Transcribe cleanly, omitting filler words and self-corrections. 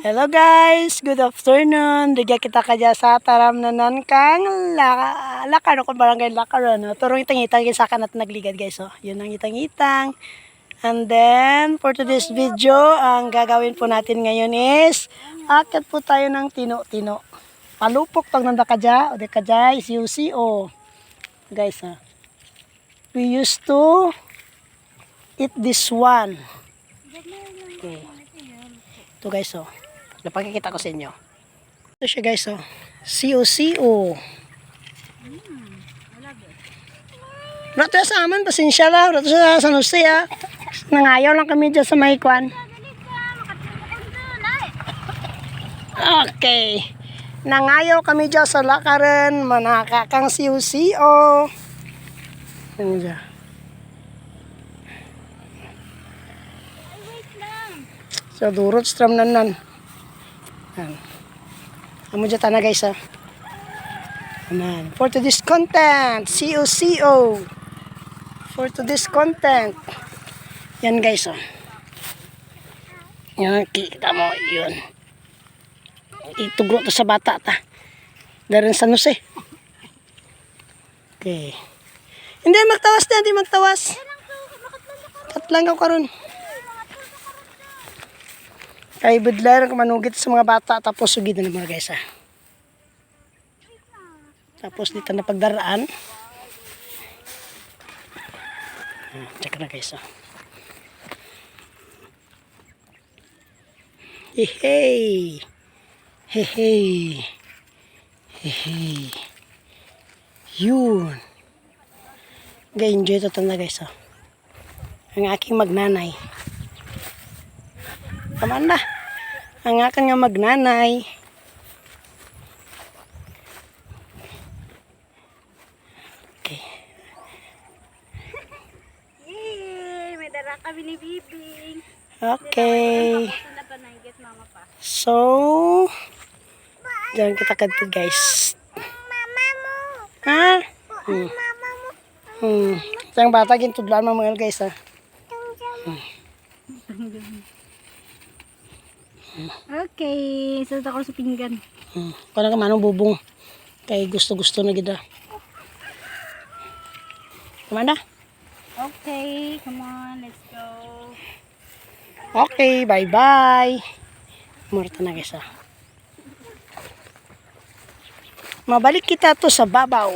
Hello guys, good afternoon. Digya kita kadya sa taramnanan kang lakar ko barangay lakar no. Turong itang-itang sa kanat nagligad guys oh. Yun ang itang-itang. And then for today's video, ang gagawin po natin ngayon is akit po tayo ng tino-tino. Palupok tong nanda kadya, o de kadya is UCO. Guys ha. We used to eat this one. Okay. Ito guys oh. Napakikita ko sa inyo. Ito siya guys oh. COCO. Rato sa aman, pasensya lang. Rato sa San Jose ah. Nangayaw lang kami dyan sa Maikwan. Okay. Nangayaw kami dyan sa lakaran. Manakakang COCO. Ano dyan? So durot stram nanan. Amo dyan na guys ha. Aman. For today's content, COCO. For today's content. Yan guys oh. Yan, kita mo yun. Itugro to sa bata ta. Darin sa Jose. Okay. Hindi magtawas na, hindi magtawas. Tatlang ka karon. Kay budlar ko manugit sa mga bata tapos sugid na mga guys ha. Tapos dito na pagdaraan. Check na guys ha. Hey. Hey. Hey. Yun. Ga-enjoy ito na guys ha. Ang aking magnanay. Taman na. Ang akin nga magnanay. Okay. Yay! May dara kami ni Bibing. Okay. So, diyan kita kadto guys. Mama mo. Ha? Mama mo. Ang bata gintudlan mo mga guys ha. Okay, so ako sa pinggan. Kung ka manong bubong. Kay gusto-gusto na gida. Kumanda? Okay, come on, let's go. Okay, bye-bye. Murta na guys ha. Mabalik kita to sa babaw.